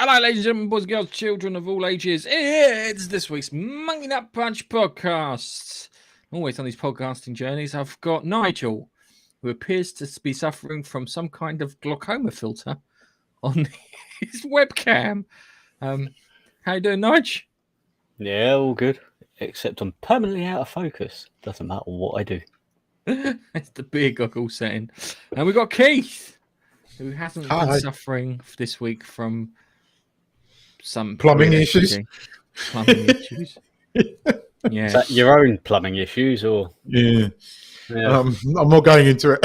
Hello, ladies and gentlemen, boys and girls, children of all ages. It's this week's Monkey Nut Punch podcast. Always on these podcasting journeys, I've got Nigel, who appears to be suffering from some kind of glaucoma filter on his webcam. How you doing, Nigel? Yeah, all good. Except I'm permanently out of focus. Doesn't matter what I do. It's the beer goggle setting. And we've got Keith, who hasn't been suffering this week from some plumbing issues. Plumbing issues. Yeah. Is that your own plumbing issues, or? Yeah. I'm not going into it.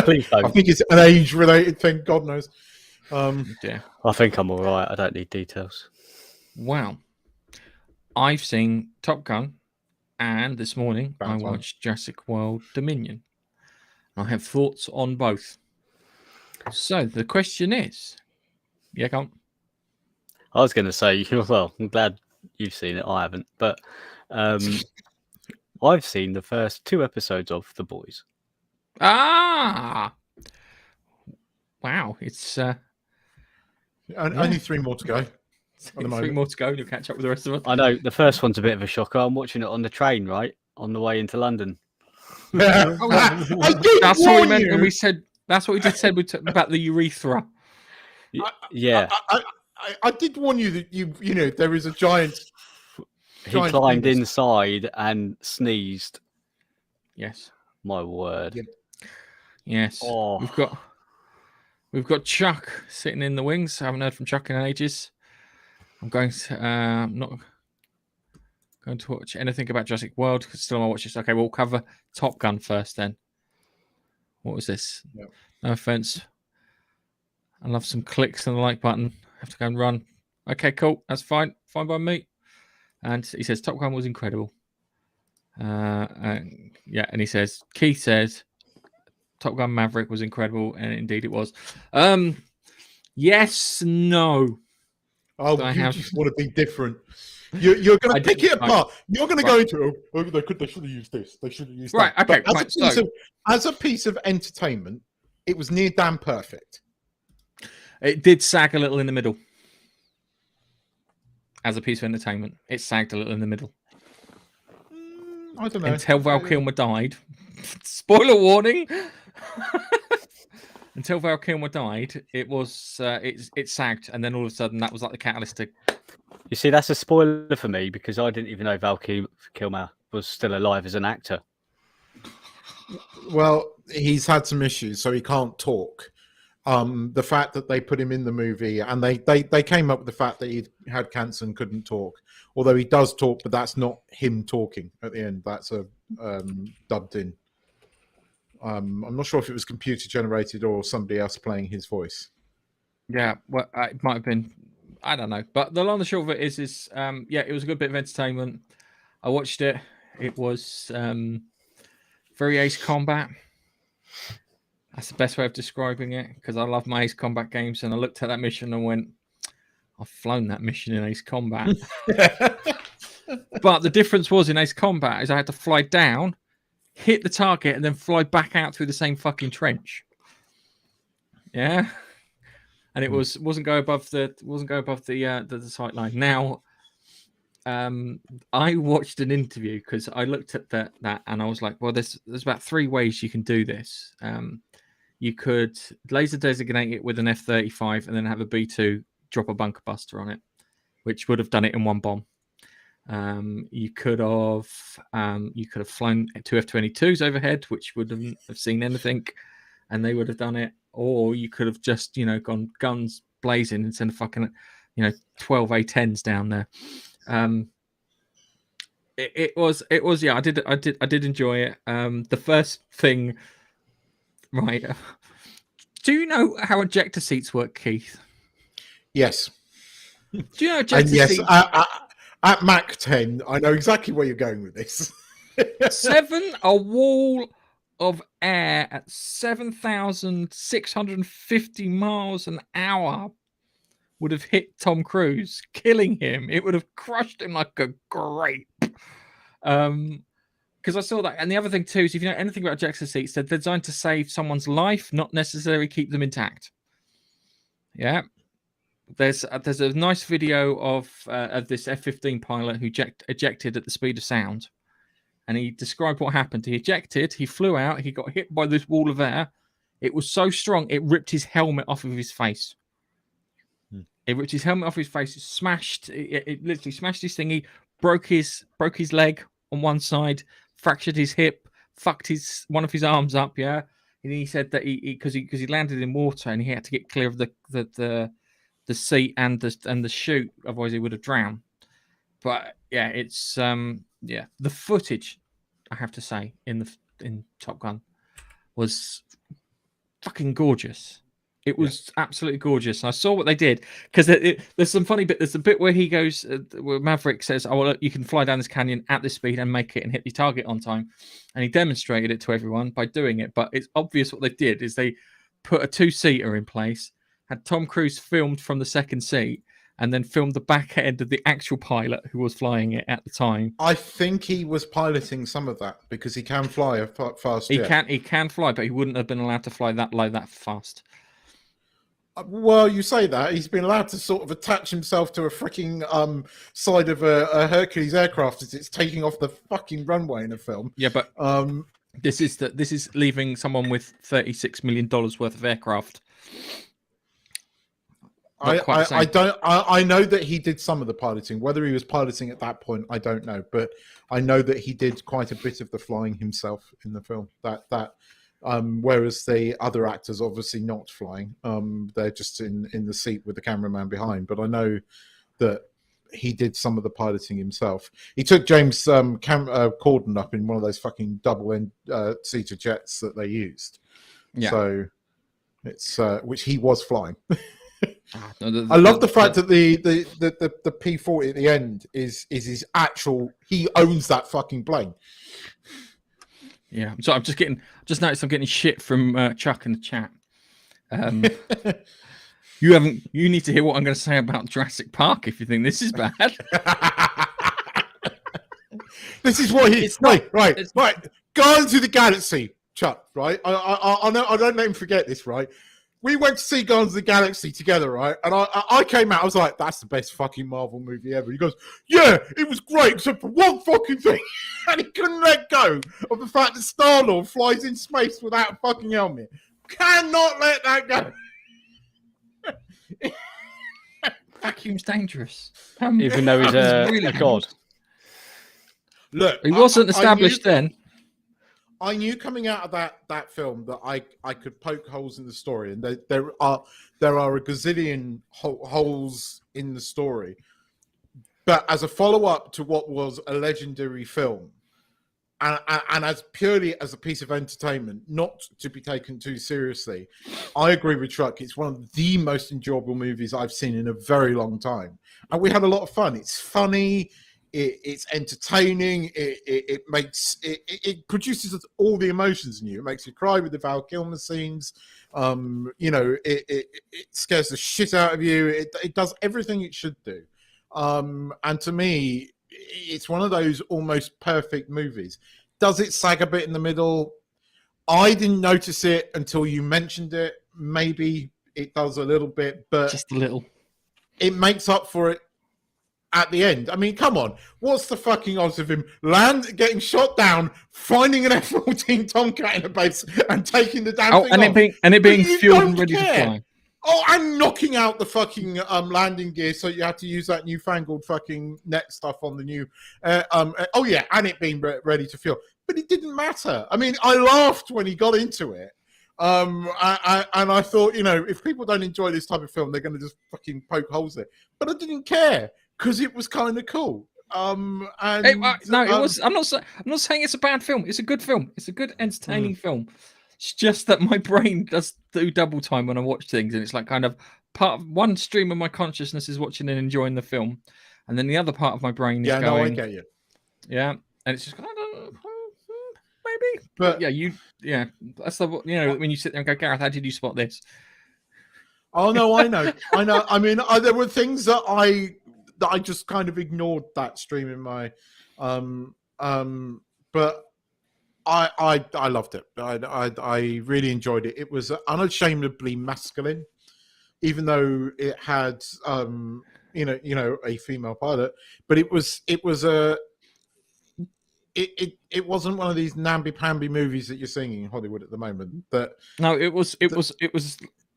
Please don't. I think it's an age-related thing. God knows. Yeah. I think I'm all right. I don't need details. Wow. I've seen Top Gun, and this morning I watched Jurassic World Dominion. I have thoughts on both. So the question is, yeah, go on. I was going to say, well, I'm glad you've seen it. I haven't, but I've seen the first 2 episodes of The Boys. Ah, wow! It's only 3 more to go. 3 more to go. You'll catch up with the rest of us. I know the first one's a bit of a shocker. I'm watching it on the train, right, on the way into London. That's what we meant when we said. That's what we just said about the urethra. Yeah. I did warn you that you know there is a giant. He climbed inside and sneezed. Yes. My word. Yep. Yes. Oh. We've got Chuck sitting in the wings. I haven't heard from Chuck in ages. I'm going to not going to watch anything about Jurassic World because still I watch this. Okay, we'll cover Top Gun first then. What was this? Yep. No offense. I love some clicks on the like button. Have to go and run. Okay, cool. That's fine. Fine by me. And he says Top Gun was incredible. And he says Keith says Top Gun Maverick was incredible, and indeed it was. Yes, no. Oh, just want to be different. You're going to pick it apart. You're going to go into they should have used this. They should have used that. Right. Okay. As a piece of entertainment, it was near damn perfect. It did sag a little in the middle. As a piece of entertainment, it sagged a little in the middle. I don't know. Until Val Kilmer died. Spoiler warning. Until Val Kilmer died, it was it sagged, and then all of a sudden that was like the catalyst to. You see, that's a spoiler for me because I didn't even know Val Kilmer was still alive as an actor. Well, he's had some issues, so he can't talk. The fact that they put him in the movie, and they came up with the fact that he had cancer and couldn't talk. Although he does talk, but that's not him talking at the end. That's a dubbed in. I'm not sure if it was computer generated or somebody else playing his voice. Yeah, well, it might have been. I don't know. But the long and short of it is it was a good bit of entertainment. I watched it. It was very Ace Combat. That's the best way of describing it because I love my Ace Combat games, and I looked at that mission and went, I've flown that mission in Ace Combat. But the difference was in Ace Combat is I had to fly down, hit the target, and then fly back out through the same fucking trench. Yeah. And it wasn't go above the sight line. Now I watched an interview because I looked at that and I was like, well, there's about 3 ways you can do this. You could laser designate it with an F-35 and then have a B-2 drop a bunker buster on it, which would have done it in one bomb. You could have flown 2 F-22s overhead, which wouldn't have seen anything, and they would have done it. Or you could have just gone guns blazing and sent a fucking 12 A-10s down there. It was I did enjoy it. The first thing. Right. Do you know how ejector seats work, Keith? Yes. Do you know ejector seats? At Mach 10, I know exactly where you're going with this. 7, a wall of air at 7,650 miles an hour would have hit Tom Cruise, killing him. It would have crushed him like a grape. Because I saw that. And the other thing, too, is if you know anything about ejector seats, they're designed to save someone's life, not necessarily keep them intact. Yeah. there's a nice video of this F-15 pilot who ejected at the speed of sound, and he described what happened. He ejected, he flew out, he got hit by this wall of air. It was so strong, it ripped his helmet off of his face. It ripped his helmet off his face. It smashed. It literally smashed his thingy. Broke his leg on one side. Fractured his hip. Fucked one of his arms up. Yeah. And he said that because he landed in water and he had to get clear of the seat and the chute, otherwise he would have drowned. But yeah, it's the footage, I have to say, in Top Gun was fucking gorgeous. It was absolutely gorgeous. I saw what they did because there's some funny bit. There's a bit where he goes, where Maverick says, "Oh, well, look, you can fly down this canyon at this speed and make it and hit the target on time." And he demonstrated it to everyone by doing it. But it's obvious what they did is they put a 2-seater in place, had Tom Cruise filmed from the second seat, and then filmed the back end of the actual pilot who was flying it at the time. I think he was piloting some of that because he can fly a fast jet. He can fly, but he wouldn't have been allowed to fly that low that fast. Well, you say that. He's been allowed to sort of attach himself to a freaking side of a Hercules aircraft as it's taking off the fucking runway in a film. Yeah, but this is leaving someone with $36 million worth of aircraft. I know that he did some of the piloting. Whether he was piloting at that point, I don't know. But I know that he did quite a bit of the flying himself in the film. Whereas the other actors obviously not flying. They're just in the seat with the cameraman behind. But I know that he did some of the piloting himself. He took James Corden up in one of those fucking double seater jets that they used. Yeah. So it's which he was flying. I love the fact that the P-40 at the end is his actual. He owns that fucking plane. Yeah, so just noticed I'm getting shit from Chuck in the chat. You need to hear what I'm going to say about Jurassic Park if you think this is bad. This is what he. Right. Guardians of the Galaxy, Chuck. Right. I know. I don't let him forget this. Right. We went to see Guardians of the Galaxy together, right? And I came out, I was like, that's the best fucking Marvel movie ever. He goes, yeah, it was great, except for one fucking thing. And he couldn't let go of the fact that Star-Lord flies in space without a fucking helmet. Cannot let that go. Vacuum's dangerous. Even though he's a god. Look, he wasn't established then. I knew coming out of that film that I could poke holes in the story, and there are a gazillion holes in the story. But as a follow-up to what was a legendary film, and as purely as a piece of entertainment, not to be taken too seriously, I agree with Truck. It's one of the most enjoyable movies I've seen in a very long time, and we had a lot of fun. It's funny. It's entertaining. It produces all the emotions in you. It makes you cry with the Val Kilmer scenes. It scares the shit out of you. It does everything it should do. And to me, it's one of those almost perfect movies. Does it sag a bit in the middle? I didn't notice it until you mentioned it. Maybe it does a little bit, but just a little. It makes up for it at the end. I mean, come on. What's the fucking odds of him getting shot down, finding an F-14 Tomcat in a base, and taking the damn thing off? And it being fueled and ready to fly. Oh, and knocking out the fucking landing gear, so you had to use that newfangled fucking net stuff on the new. And it being ready to fuel, but it didn't matter. I mean, I laughed when he got into it, and I thought, if people don't enjoy this type of film, they're going to just fucking poke holes there. But I didn't care because it was kind of cool. It was. I'm not saying it's a bad film. It's a good film. It's a good, entertaining film. It's just that my brain does do double time when I watch things, and it's like kind of part of one stream of my consciousness is watching and enjoying the film, and then the other part of my brain is going. No, I get you. Yeah, and it's just kind of maybe, but yeah, that's the when you sit there and go, Gareth, how did you spot this? Oh no, I know. I mean, there were things that I just kind of ignored that stream in my, but. I loved it. I really enjoyed it. It was unashamedly masculine. even though it had a female pilot, but it wasn't one of these namby-pamby movies that you're seeing in Hollywood at the moment. But no, it was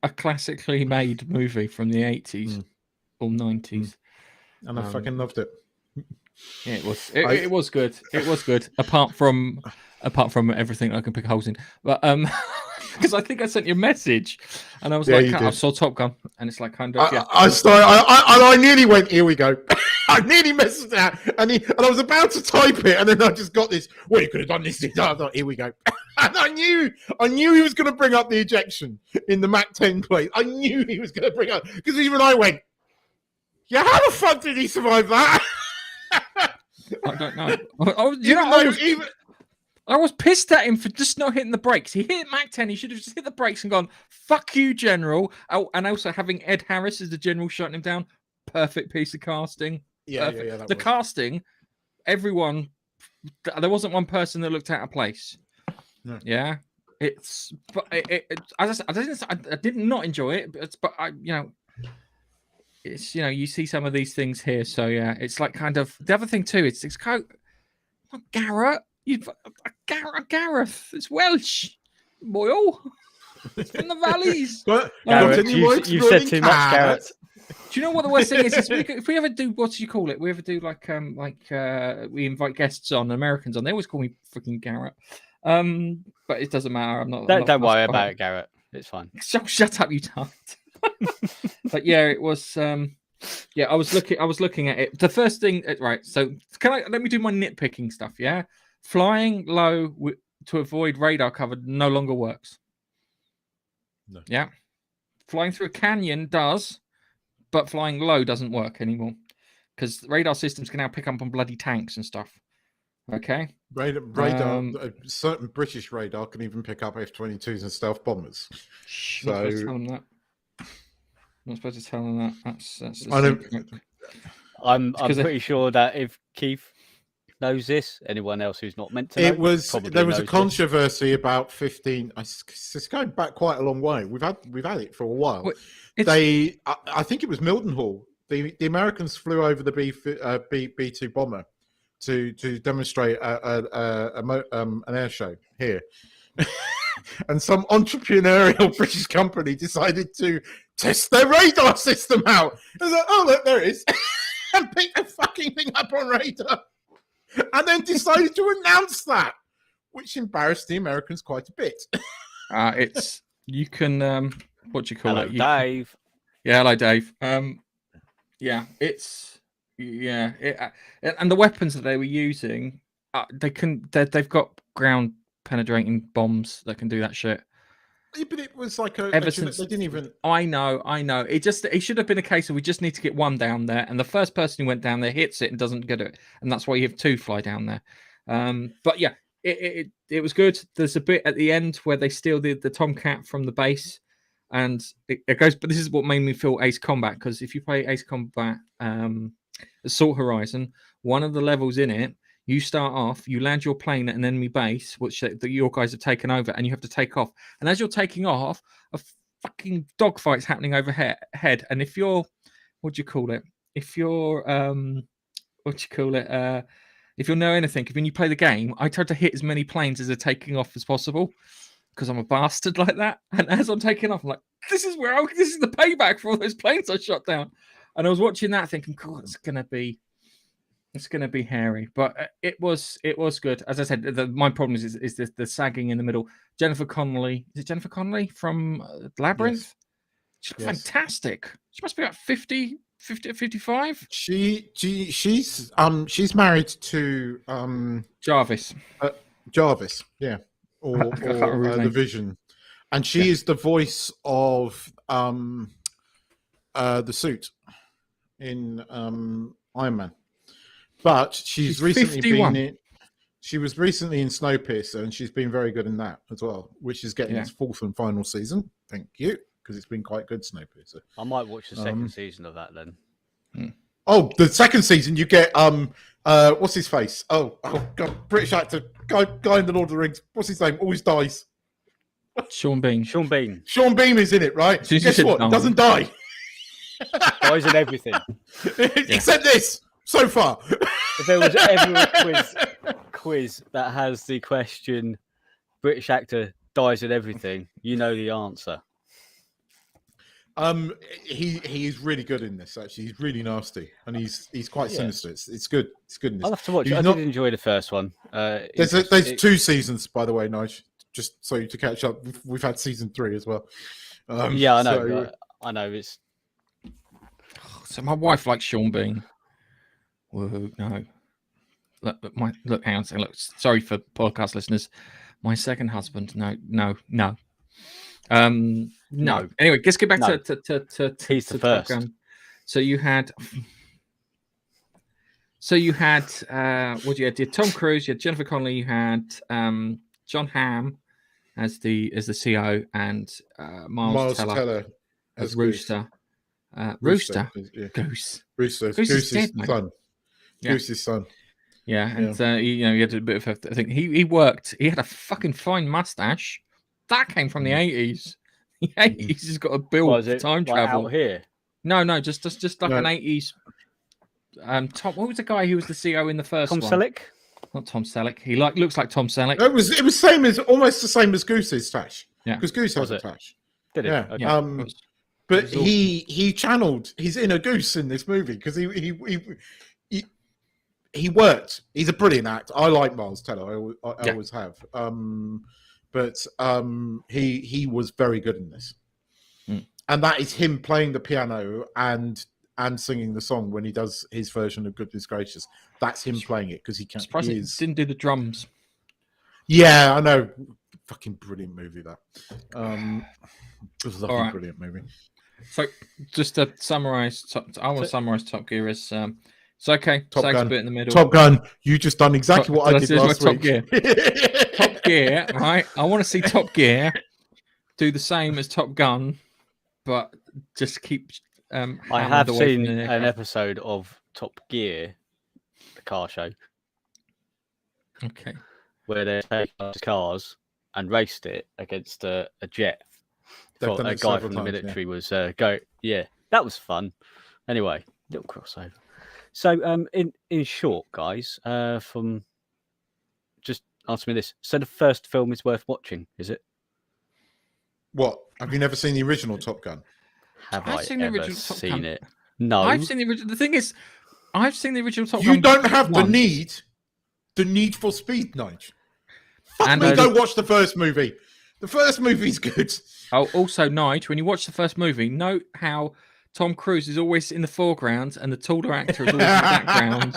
a classically made movie from the 80s or 90s, and I fucking loved it. Yeah, it was good. It was good. Apart from everything I can pick holes in, but because I think I sent you a message, and I was like, I saw Top Gun, and it's like kind of I nearly went, here we go. I nearly messed it out, and I was about to type it, and then I just got this. Well, you could have done this. I thought, here we go. And I knew he was going to bring up the ejection in the Mac 10 plate. I knew he was going to bring up, because even I went, yeah, how the fuck did he survive that? I don't know. I was pissed at him for just not hitting the brakes. He hit Mac 10. He should have just hit the brakes and gone, fuck you, General. Oh, and also having Ed Harris as the General shutting him down. Perfect piece of casting. Yeah. The casting, everyone, there wasn't one person that looked out of place. No. Yeah. I did not enjoy it, but it's, you see some of these things here. So yeah, it's like kind of the other thing too. It's kind of, not Garrett. Gareth. It's Welsh. Boyle. It's from the valleys. Garrett, you said too much, Garrett. Do you know what the worst thing is? If we ever do, what do you call it? We ever do like we invite guests on, Americans on. They always call me freaking Garrett. But it doesn't matter. Don't worry about it, Garrett. It's fine. Shut up, you tart. But yeah, it was. I was looking at it. The first thing, right? So let me do my nitpicking stuff. Yeah, flying low to avoid radar cover no longer works. No. Yeah, flying through a canyon does, but flying low doesn't work anymore because radar systems can now pick up on bloody tanks and stuff. Okay. Radar, certain British radar can even pick up F-22s and stealth bombers. I'm not supposed to tell them that. I'm not supposed to tell them that. That's I'm pretty sure that if Keith knows this, anyone else who's not meant to know, there was a controversy about 15. It's going back quite a long way. We've had it for a while. I think it was Mildenhall. The Americans flew over the B-2 bomber to demonstrate an air show here. And some entrepreneurial British company decided to test their radar system out. It was like, oh, look, there it is. And pick the fucking thing up on radar. And then decided to announce that, which embarrassed the Americans quite a bit. You can, what do you call it? Dave. Yeah, hello, Dave. And the weapons that they were using, they've got ground penetrating bombs that can do that shit. Yeah, but it was like they didn't even. I know. It should have been a case of we just need to get one down there, and the first person who went down there hits it and doesn't get it, and that's why you have two fly down there. But yeah, it was good. There's a bit at the end where they steal the Tomcat from the base, and it goes. But this is what made me feel Ace Combat, because if you play Ace Combat Assault Horizon, one of the levels in it, you start off, you land your plane at an enemy base, which your guys have taken over, and you have to take off. And as you're taking off, a fucking dogfight's happening overhead. And if you're, if you know anything, when you play the game, I try to hit as many planes as are taking off as possible, because I'm a bastard like that. And as I'm taking off, I'm like, this is the payback for all those planes I shot down. And I was watching that thinking, God, it's going to be hairy, but it was good. As I said, my problem is the sagging in the middle. Jennifer Connelly, is it Jennifer Connelly from Labyrinth? Yes. She's fantastic. She must be about 50 or 55. She's married to Jarvis. Jarvis, yeah, or the Vision, and she is the voice of the suit in Iron Man. But she's recently 51. She was recently in Snowpiercer, and she's been very good in that as well, which is getting its fourth and final season. Thank you, because it's been quite good, Snowpiercer. I might watch the second season of that then. Oh, the second season you get what's his face? Oh God, British actor, guy in the Lord of the Rings. What's his name? Always dies. Sean Bean. Sean Bean Sean Bean is in it, right? As soon as you Guess said what? no. Doesn't die. dies in everything. Except this, so far. If there was ever a quiz that has the question, British actor dies in everything, you know the answer. He is really good in this. Actually, he's really nasty, and he's quite sinister. It's good. It's good in this. I'll have to watch it. He's I not- did enjoy the first one. There's 2 seasons, by the way, Nige. Just so to catch up, we've had season 3 as well. Yeah, I know. so- I know. It's So my wife likes Sean Bean. Whoa, no. Look, hang on a second. Look, sorry for podcast listeners. My second husband. No. No. Anyway, let's get back No. to He's the Top first. Gun. So you had what you had? You had Tom Cruise, you had Jennifer Connelly, you had John Hamm as the CO, and Miles Teller as Rooster. Rooster. Yeah. Goose. Rooster. Goose is dead, Goose's mate. son. Yeah. Goose's son. Yeah, and he had a bit of I think he worked. He had a fucking fine mustache. That came from the 80s. The 80s has got a bill for time travel. out here. No, just like No. an 80s. Tom, what was the guy who was the CO in the first Tom one? Selleck. Not Tom Selleck. He looks like Tom Selleck. It was almost the same as Goose's tash. Yeah. Because Goose has Was a it? tash. Did it? Yeah. Okay. Yeah, it was- But It was he channeled his inner Goose in this movie because he worked. He's a brilliant actor. I like Miles Teller. I always have. But he was very good in this, and that is him playing the piano and singing the song when he does his version of Goodness Gracious. That's him playing it because he can. Surprised he didn't do the drums. Yeah, I know. Fucking brilliant movie that. It was a fucking brilliant movie. So just to summarize, I want to summarize Top Gear as it's okay. Top Sag's Gun. a bit in the middle. Top Gun. You just done exactly what I This did is my last Top week. Gear. Top Gear, right? I want to see Top Gear do the same as Top Gun, but just keep. I hammered have away seen from the an episode of Top Gear, the car show, Okay. where they take cars and raced it against a jet. They've Thought done a it guy several from the times, military was go. Yeah, that was fun. Anyway, little crossover. So, in short, guys, from just answer me this. So, the first film is worth watching, is it? What? Have you never seen the original Top Gun? Have I've I seen the ever original Top seen Gun. it? No. I've seen the original. The thing is, I've seen the original Top Gun. You don't have once. the need for speed, Nige. Fuck And me, I- go watch the first movie. The first movie's good. Oh, also, Nige, when you watch the first movie, note how Tom Cruise is always in the foreground and the taller actor is always in the background.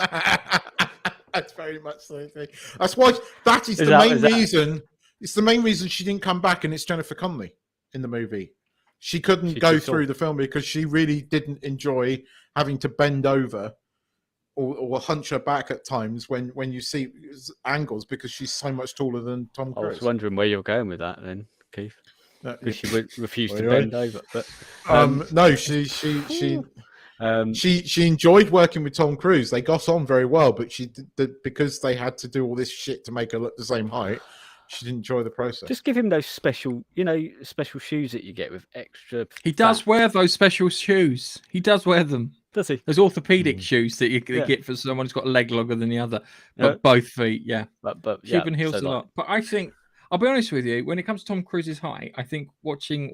That's very much the thing. That's why that is the main reason. It's the main reason she didn't come back, and it's Jennifer Connelly in the movie. She couldn't go through the film because she really didn't enjoy having to bend over or hunch her back at times when you see angles because she's so much taller than Tom I Cruise. was wondering where you're going with that, then, Keith. No, Because she would refuse to Well, bend over. But no, she enjoyed working with Tom Cruise. They got on very well, but she did, because they had to do all this shit to make her look the same height. She didn't enjoy the process. just give him those special shoes that you get with extra. He does wear those special shoes. He does wear them. Does he? Those orthopedic shoes that you get for someone who's got a leg longer than the other, but both feet. Yeah, But Cuban heels so a lot. But I think I'll be honest with you. When it comes to Tom Cruise's height, I think watching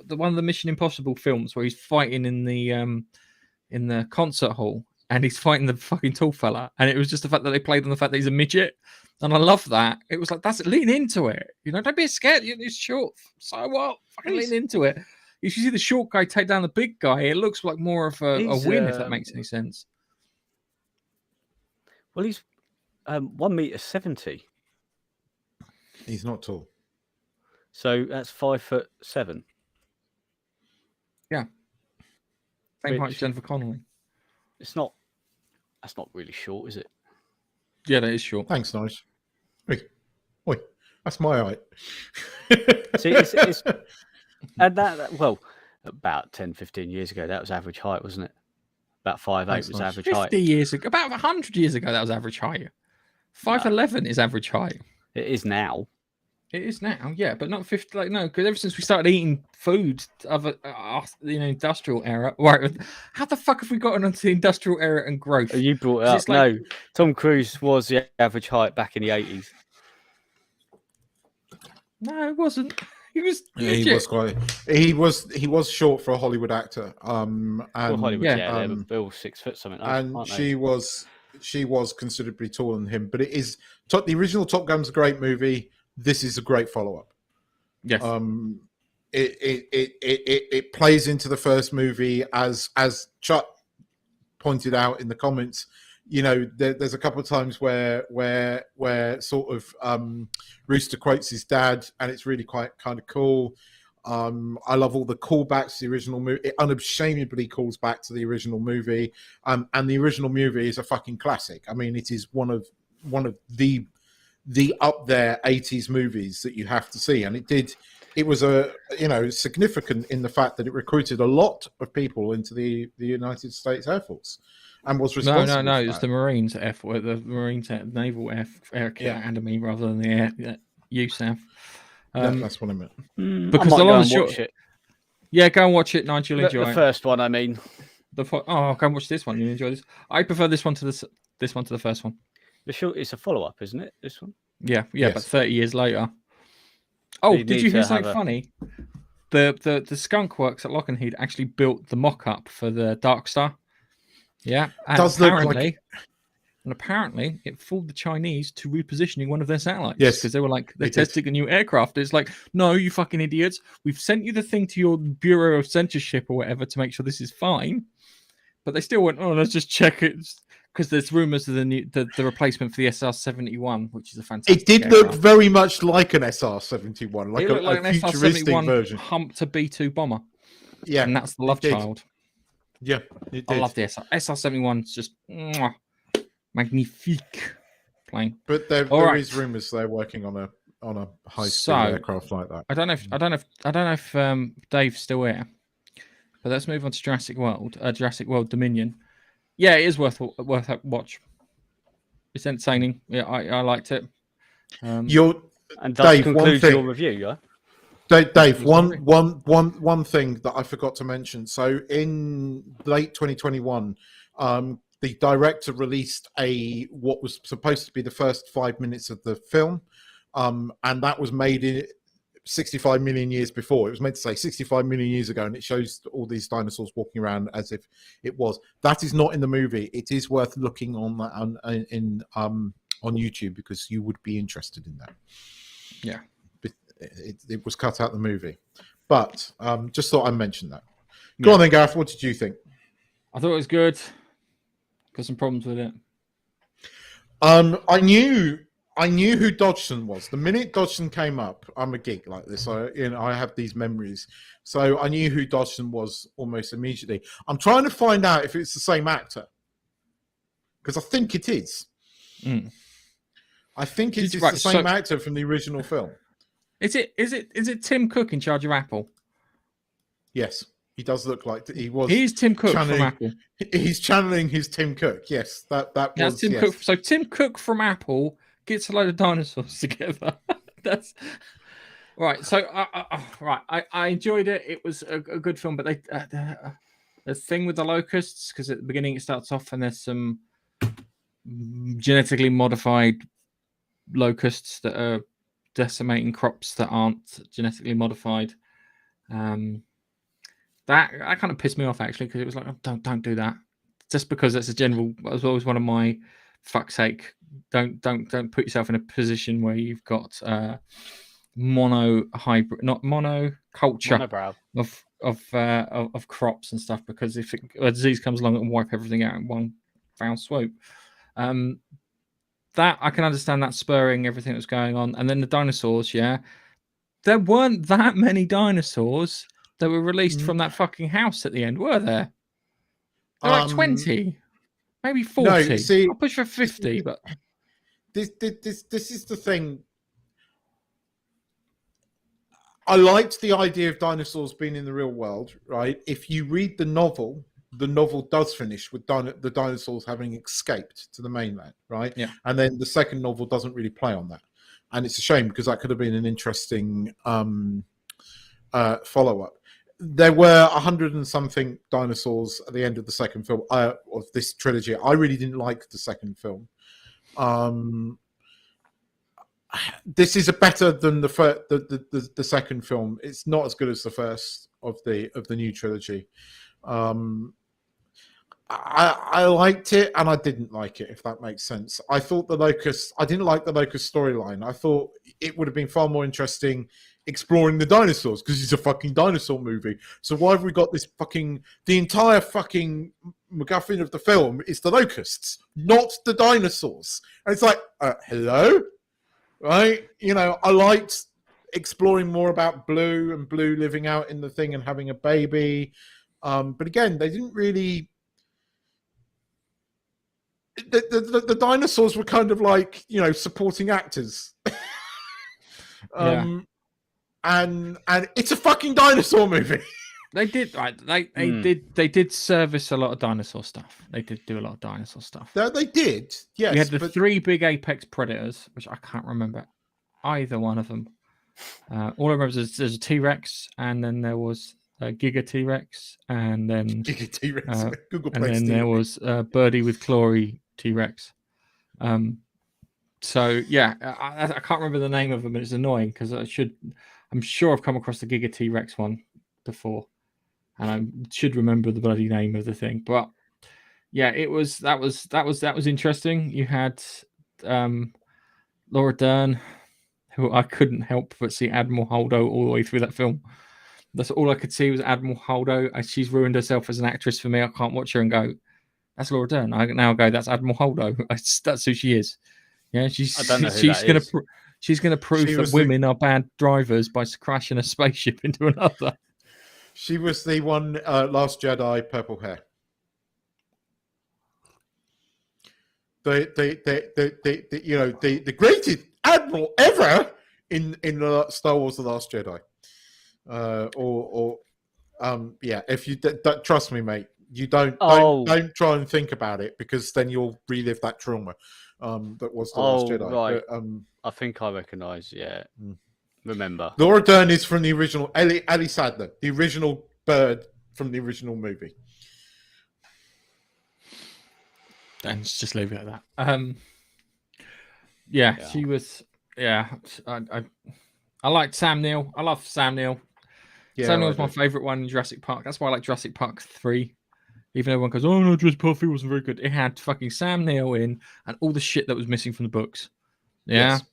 the one of the Mission Impossible films where he's fighting in the concert hall and he's fighting the fucking tall fella, and it was just the fact that they played on the fact that he's a midget, and I love that. It was like lean into it. Don't be scared. It's short. So what? Fucking lean into it. If you see the short guy take down the big guy, it looks like more of a win, if that makes any sense. Well, he's 1.70 m. He's not tall. So that's 5'7". Yeah. Same height as Jennifer Connelly. That's not really short, is it? Yeah, that is short. Thanks, nice. Oi, that's my height. See, it's and that about 10, 15 years ago, that was average height, wasn't it? About 5'8" was average height. 50 years ago, about 100 years ago, that was average height. 5'11" is average height. It is now. It is now, yeah, but not 50. Like no, because ever since we started eating food of industrial era, right? How the fuck have we gotten onto the industrial era and growth? You brought it 'Cause up. it's like- No, Tom Cruise was the average height back in the 80s. No, it wasn't. He was. Yeah, he was quite. He was short for a Hollywood actor. And Well, Hollywood, yeah, they're all 6 foot something. and aren't they? she was considerably taller than him. But it is the original Top Gun's a great movie. This is a great follow up. Yes. It plays into the first movie as Chuck pointed out in the comments. You know, there's a couple of times where sort of Rooster quotes his dad, and it's really quite kind of cool. I love all the callbacks to the original movie. It unashamedly calls back to the original movie, and the original movie is a fucking classic. I mean, it is one of the up there 80s movies that you have to see, and it was significant in the fact that it recruited a lot of people into the United States Air Force and was responsible. No, it's the Marines the Marines Naval Air Academy rather than the Air USAF. That's what I meant. Because I might the go long and short, watch it. yeah, go and watch it, Nigel. Enjoy The it. first one, I mean. Go and watch this one. You enjoy this. I prefer this one to the first one. It's a follow up, isn't it? This one. Yeah, Yes. but 30 years later. Oh, You did need you hear to have something funny? The Skunk Works at Lockheed actually built the mock-up for the Dark Star. Yeah, and Does look like apparently it fooled the Chinese to repositioning one of their satellites. Yes, because they were like, they're it did. testing a new aircraft. It's like, no, you fucking idiots. We've sent you the thing to your Bureau of Censorship or whatever to make sure this is fine. But they still went, oh, let's just check it. Because there's rumors of the replacement for the SR-71, which is a fantastic It did aircraft. look very much like an SR-71, like It looked like a an futuristic SR-71 version. humped a B-2 bomber. Yeah, And that's the love it did. child. Yeah, it did. I love the SR-71. It's just magnifique plane. But there right. is rumors they're working on a high speed So, aircraft like that. I don't know if Dave's still here. But let's move on to Jurassic World Dominion. Yeah, it is worth a watch. It's entertaining. Yeah, I liked it. And that Dave, concludes your review, yeah? Dave, one thing that I forgot to mention. So in late 2021, the director released what was supposed to be the first 5 minutes of the film, and that was made in 65 million years before. It was meant to say 65 million years ago, and it shows all these dinosaurs walking around as if it was. That is not in the movie. It is worth looking on YouTube because you would be interested in that. Yeah. It was cut out of the movie, but just thought I'd mention that. Go on then, Gareth. What did you think? I thought it was good. Got some problems with it. I knew who Dodgson was. The minute Dodgson came up, I'm a geek like this. I have these memories. So I knew who Dodgson was almost immediately. I'm trying to find out if it's the same actor. Because I think it is. I think it's the same actor from the original film. Is it Tim Cook in charge of Apple? Yes. He does look like he was. He's Tim Cook from Apple. He's channeling his Tim Cook. Yes, that was Tim Cook. So Tim Cook from Apple gets a load of dinosaurs together. That's right. So I enjoyed it. It was a good film, but the thing with the locusts, because at the beginning it starts off and there's some genetically modified locusts that are decimating crops that aren't genetically modified. That kind of pissed me off actually, because it was like, oh, don't do that. Just because that's that was always one of my fuck's sake. Don't put yourself in a position where you've got monoculture of crops and stuff, because if a disease comes along and wipe everything out in one foul swoop. That I can understand that spurring everything that's going on. And then the dinosaurs, there weren't that many dinosaurs that were released from that fucking house at the end, were there? There were like 20, maybe 40. No, see, I'll push for 50, but this is the thing. I liked the idea of dinosaurs being in the real world, right? If you read the novel does finish with the dinosaurs having escaped to the mainland, right? Yeah. And then the second novel doesn't really play on that. and it's a shame because that could have been an interesting follow-up. There were 100 and something dinosaurs at the end of the second film of this trilogy. I really didn't like the second film. This is better than the second film. It's not as good as the first of the new trilogy. I liked it and I didn't like it, if that makes sense. I didn't like the Locust storyline. I thought it would have been far more interesting exploring the dinosaurs, because it's a fucking dinosaur movie. So why have we got this the entire fucking MacGuffin of the film is the locusts, not the dinosaurs. And it's like, hello? Right? I liked exploring more about Blue and Blue living out in the thing and having a baby. But again, they didn't really... The dinosaurs were kind of like, supporting actors. And it's a fucking dinosaur movie. They did, right? They did service a lot of dinosaur stuff. They did do a lot of dinosaur stuff. They did, yes. We had the 3 big apex predators, which I can't remember either one of them. All I remember is there's a T-Rex, and then there was a Giga T-Rex, and then Giga T-Rex, Google and Play then there was Birdie with Glory T-Rex. So yeah, I can't remember the name of them, and it's annoying because I'm sure I've come across the Giga T-Rex one before, and I should remember the bloody name of the thing. But yeah, that was interesting. You had Laura Dern, who I couldn't help but see Admiral Holdo all the way through that film. That's all I could see was Admiral Holdo, and she's ruined herself as an actress for me. I can't watch her and go, "That's Laura Dern." I now go, "That's Admiral Holdo." That's who she is. Yeah, she's gonna prove that women are bad drivers by crashing a spaceship into another. She was the one Last Jedi, purple hair. The greatest admiral ever in Star Wars: The Last Jedi. If you trust me, mate, you don't try and think about it, because then you'll relive that trauma that was The Last Jedi. Right. But, I think I recognise. Yeah, remember. Laura Dern is from the original. Ali Sadler, the original bird from the original movie. And just leave it at that. She was. Yeah, I liked Sam Neill. I love Sam Neill. Yeah, Sam Neill was my favourite one in Jurassic Park. That's why I like Jurassic Park 3. Even though everyone goes, "Oh no, Jurassic Park 3 wasn't very good," it had fucking Sam Neill in and all the shit that was missing from the books. Yeah. Yes.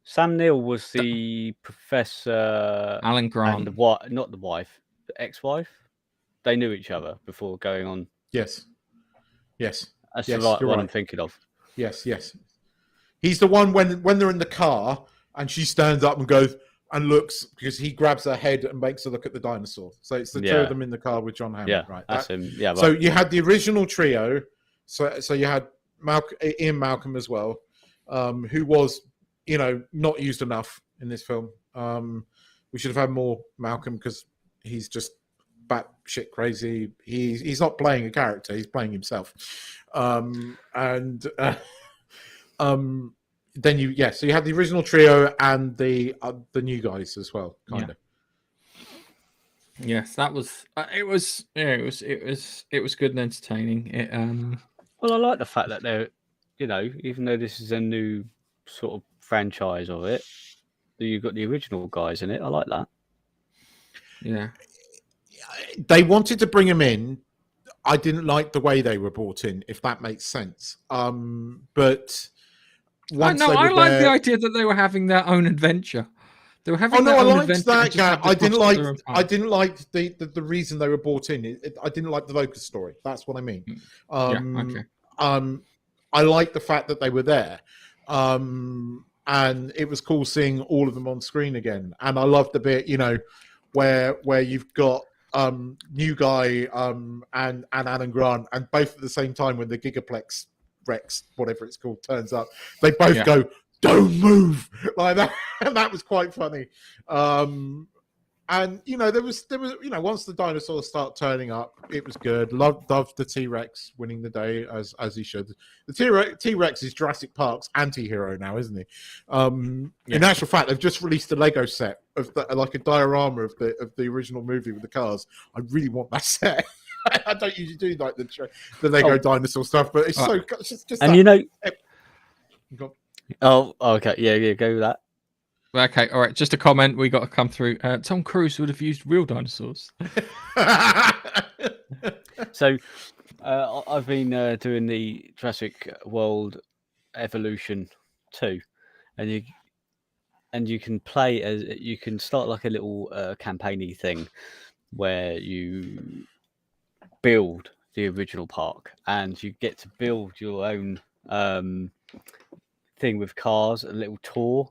Sam Neill was the Professor Alan Grant, and not the wife, the ex-wife. They knew each other before going on. Yes. That's the right one I'm thinking of. Yes. He's the one when they're in the car and she stands up and goes and looks, because he grabs her head and makes her look at the dinosaur. So it's the two of them in the car with John Hammond. Yeah, right. That's him. Yeah. So you had the original trio. So you had Ian Malcolm as well, who was, not used enough in this film. We should have had more Malcolm, because he's just batshit crazy. He's not playing a character; he's playing himself. Then so you had the original trio and the new guys as well, kind of. Yes, that was. It was good and entertaining. Well, I like the fact that they're, even though this is a new sort of franchise of it, you've got the original guys in it. I like that. Yeah. They wanted to bring them in. I didn't like the way they were brought in, if that makes sense. But once I like the idea that they were having their own adventure. They were having their own adventure. I didn't like the reason they were brought in. I didn't like the Locust story. That's what I mean. I like the fact that they were there. And it was cool seeing all of them on screen again. And I loved the bit, where you've got new guy and Alan Grant, and both at the same time when the Gigaplex Rex, whatever it's called, turns up, they both go, "Don't move," like that, and that was quite funny. And there was once the dinosaurs start turning up, it was good. Loved the T-Rex winning the day as he should. The T-Rex is Jurassic Park's anti-hero now, isn't he? In actual fact, they've just released a Lego set of like a diorama of the original movie with the cars. I really want that set. I don't usually do like the Lego dinosaur stuff, but it's just and that. Okay, yeah, go with that. Okay, all right. Just a comment. We got to come through. Tom Cruise would have used real dinosaurs. So, I've been doing the Jurassic World Evolution 2, and you can play as you can start like a little campaigny thing where you build the original park, and you get to build your own thing with cars, a little tour.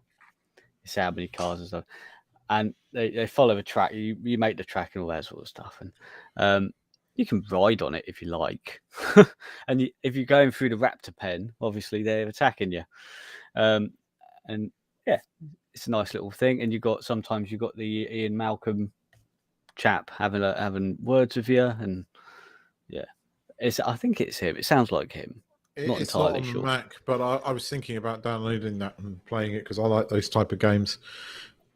Say how many cars and stuff, and they follow a track. You make the track and all that sort of stuff, and you can ride on it if you like. And if you're going through the raptor pen, obviously they're attacking you. And yeah, it's a nice little thing. And sometimes you got the Ian Malcolm chap having words with you, and yeah, I think it's him. It sounds like him. It's not on the Mac, but I was thinking about downloading that and playing it because I like those type of games.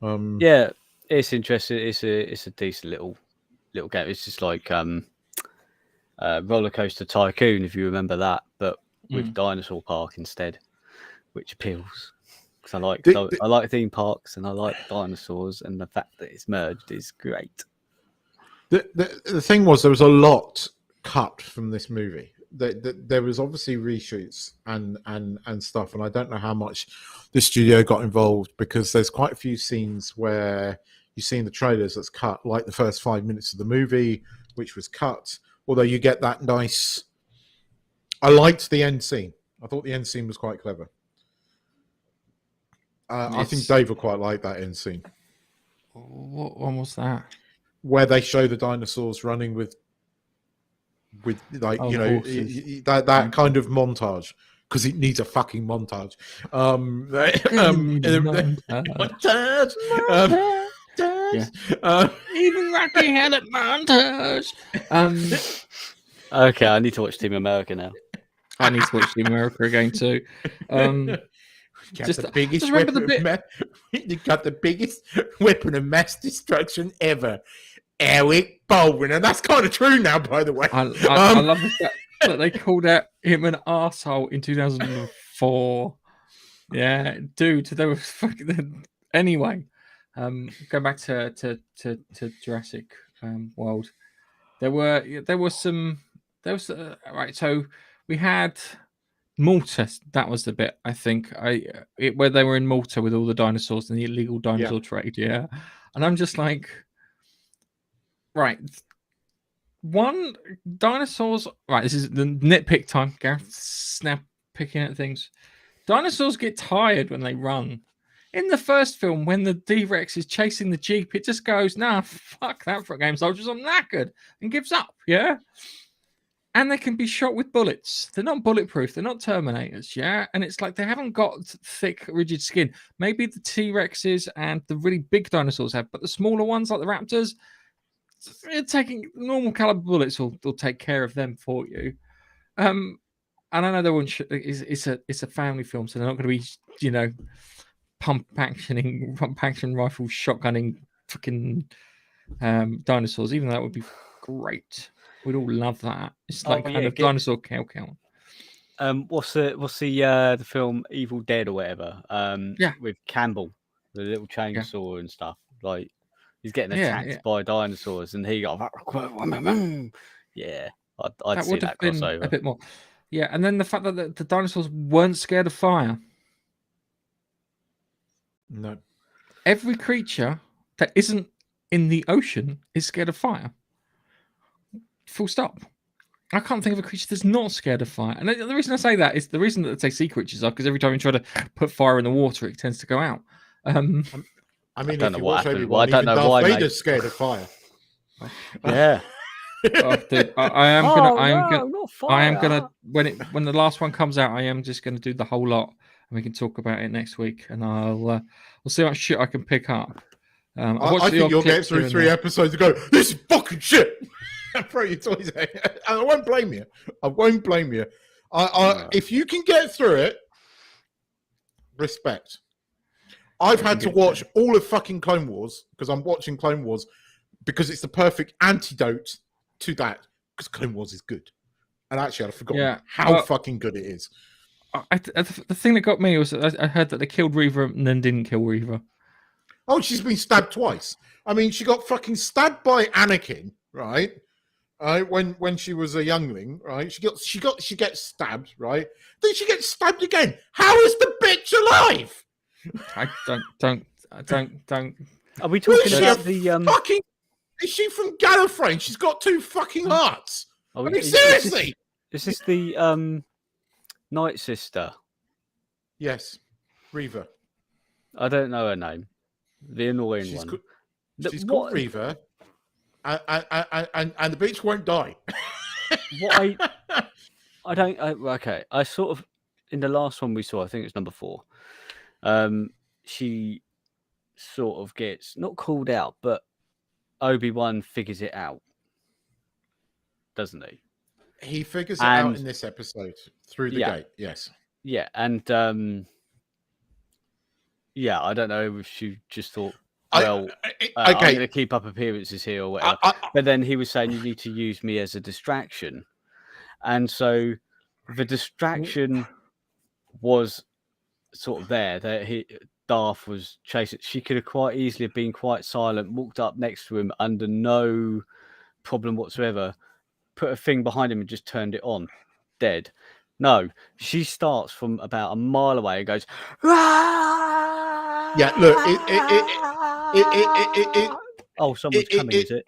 Yeah, it's interesting. It's a decent little game. It's just like Roller Coaster Tycoon, if you remember that, but with Dinosaur Park instead, which appeals because I like theme parks and I like dinosaurs, and the fact that it's merged is great. The thing was, there was a lot cut from this movie. There was obviously reshoots and stuff, and I don't know how much the studio got involved because there's quite a few scenes where you see in the trailers that's cut, like the first 5 minutes of the movie, which was cut. Although you get that nice. I liked the end scene. I thought the end scene was quite clever. I think Dave will quite like that end scene. What one was that? Where they show the dinosaurs running with like horses. that kind of montage, because it needs a fucking montage. Even Rocky had a montage. Okay, I need to watch Team America now. I need to watch Team America again too. Just the biggest weapon you got the biggest weapon of mass destruction ever. Eric Baldwin, and that's kind of true now, by the way. I love the fact that they called out him an arsehole in 2004. Yeah, dude, they were fucking. Anyway, go back to Jurassic World. There was right. So we had Malta. That was the bit, I think. Where they were in Malta with all the dinosaurs and the illegal dinosaur trade. Yeah, and I'm just like. Right. One, dinosaurs. Right, this is the nitpick time. Gareth snap picking at things. Dinosaurs get tired when they run. In the first film, when the D-Rex is chasing the Jeep, it just goes, nah, fuck that for a game, soldiers, I'm knackered, and gives up, yeah? And they can be shot with bullets. They're not bulletproof. They're not Terminators, yeah? And it's like they haven't got thick, rigid skin. Maybe the T-Rexes and the really big dinosaurs have, but the smaller ones, like the Raptors, taking normal caliber bullets will take care of them for you. And I know they won't. It's a family film, so they're not going to be pump action rifle shotgunning fucking dinosaurs. Even though that would be great. We'd all love that. It's like kind of dinosaur cow. What's the film Evil Dead or whatever? With Campbell, the little chainsaw and stuff like. He's getting attacked by dinosaurs, and he got I'd see that crossover a bit more. Yeah, and then the fact that the dinosaurs weren't scared of fire. No, every creature that isn't in the ocean is scared of fire. Full stop. I can't think of a creature that's not scared of fire. And the reason I say that is the reason that they say sea creatures are because every time you try to put fire in the water, it tends to go out. I mean, I don't know what happened. Everyone, I don't know why. Vader's scared of fire. Yeah. Dude, I am gonna when the last one comes out, I am just gonna do the whole lot, and we can talk about it next week. And we'll see what shit I can pick up. I think you'll get through 3 episodes and go, this is fucking shit. And throw your toys out. And I won't blame you. If you can get through it, respect. I've had to watch all of fucking Clone Wars because I'm watching Clone Wars because it's the perfect antidote to that, because Clone Wars is good. And actually, I'd forgotten how fucking good it is. The thing that got me was I heard that they killed Reaver and then didn't kill Reaver. Oh, she's been stabbed twice. I mean, she got fucking stabbed by Anakin, right? When she was a youngling, right? She gets stabbed, right? Then she gets stabbed again. How is the bitch alive? I don't. Are we talking about the fucking? Is she from Gallifrey? She's got 2 fucking hearts. I mean, seriously. Is this the Night Sister? Yes, Reaver. I don't know her name. The annoying one. She's called Reaver, and the bitch won't die. I don't. Okay, I sort of in the last one we saw. I think it's number 4. She sort of gets not called out, but Obi-Wan figures it out, doesn't he? He figures it out in this episode through the gate. Yes. Yeah, and I don't know if she just thought, well, I'm going to keep up appearances here or whatever. But then he was saying you need to use me as a distraction, and so the distraction was sort of there. That Darth was chasing. She could have quite easily have been quite silent, walked up next to him under no problem whatsoever, put a thing behind him and just turned it on, dead. No, she starts from about a mile away and goes, yeah, look, oh, someone's coming, is it?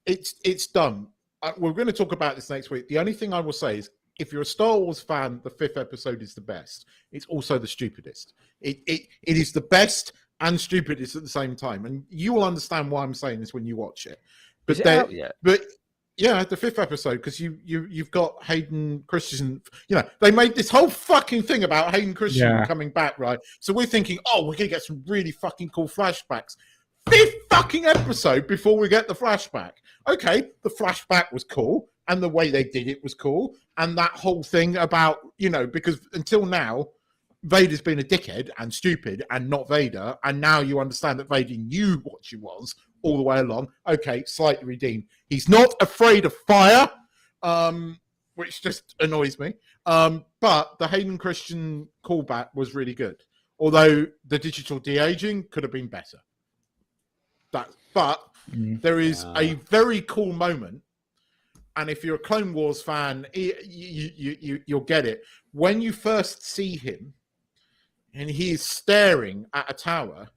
It's dumb. We're going to talk about this next week. The only thing I will say is, if you're a Star Wars fan, the 5th episode is the best. It's also the stupidest. It is the best and stupidest at the same time, and you will understand why I'm saying this when you watch it. But is it out yet? But yeah, the 5th episode, because you've got Hayden Christensen. You know, they made this whole fucking thing about Hayden Christensen coming back, right? So we're thinking, oh, we're gonna get some really fucking cool flashbacks. 5th fucking episode before we get the flashback. Okay, the flashback was cool, and the way they did it was cool, and that whole thing about, you know, because until now, Vader's been a dickhead and stupid and not Vader, and now you understand that Vader knew what she was all the way along. Okay, slightly redeemed. He's not afraid of fire, which just annoys me. But the Hayden Christian callback was really good, although the digital de-aging could have been better. But there is a very cool moment, and if you're a Clone Wars fan, you'll get it. When you first see him, and he is staring at a tower,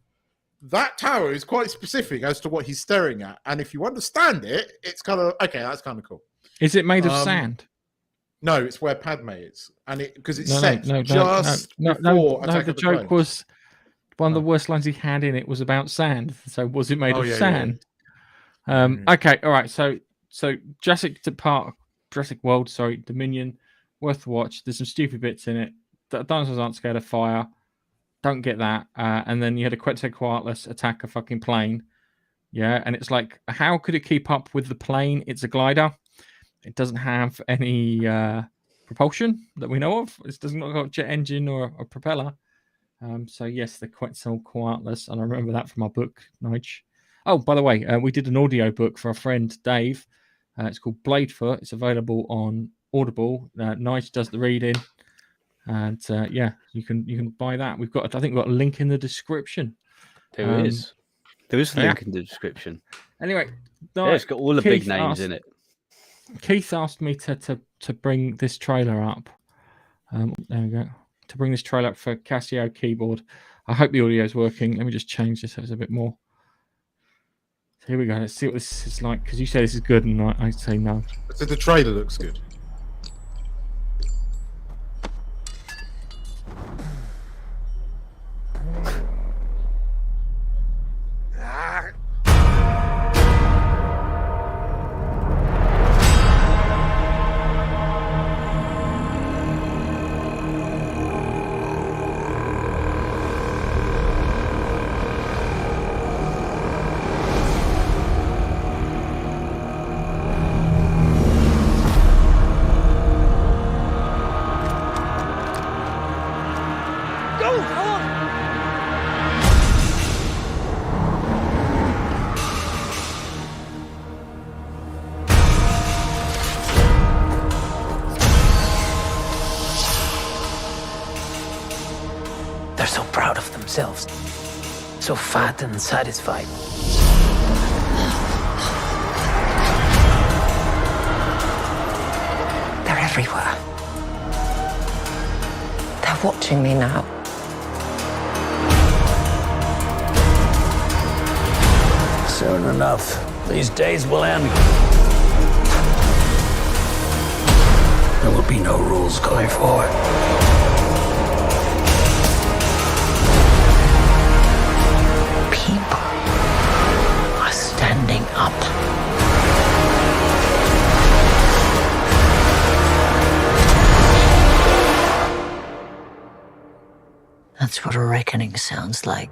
that tower is quite specific as to what he's staring at. And if you understand it, it's kind of, okay, that's kind of cool. Is it made of sand? No, it's where Padme is. And because it's before the joke was, one of the worst lines he had in it was about sand. So was it made of sand? Yeah. Okay, all right. So Jurassic World, Dominion, worth the watch. There's some stupid bits in it. The dinosaurs aren't scared of fire. Don't get that. And then you had a Quetzalcoatlus attack a fucking plane. Yeah, and it's like, how could it keep up with the plane? It's a glider. It doesn't have any propulsion that we know of. It doesn't have a jet engine or a propeller. So yes, the Quetzalcoatlus, and I remember that from our book, Nige. Oh, by the way, we did an audiobook for our friend Dave. It's called Bladefoot. It's available on Audible. Nige does the reading. And you can buy that. I think we've got a link in the description. There is a link in the description. Anyway, it's got all the big names in it. Keith asked me to bring this trailer up. There we go. To bring this trailer up for Casio keyboard. I hope the audio is working. Let me just change this so it's a bit more. So here we go. Let's see what this is like, because you say this is good, and I say no. So the trailer looks good. They're so proud of themselves, so fat and satisfied. They're everywhere. They're watching me now. Soon enough, these days will end. There will be no rules going forward. People are standing up. That's what a reckoning sounds like.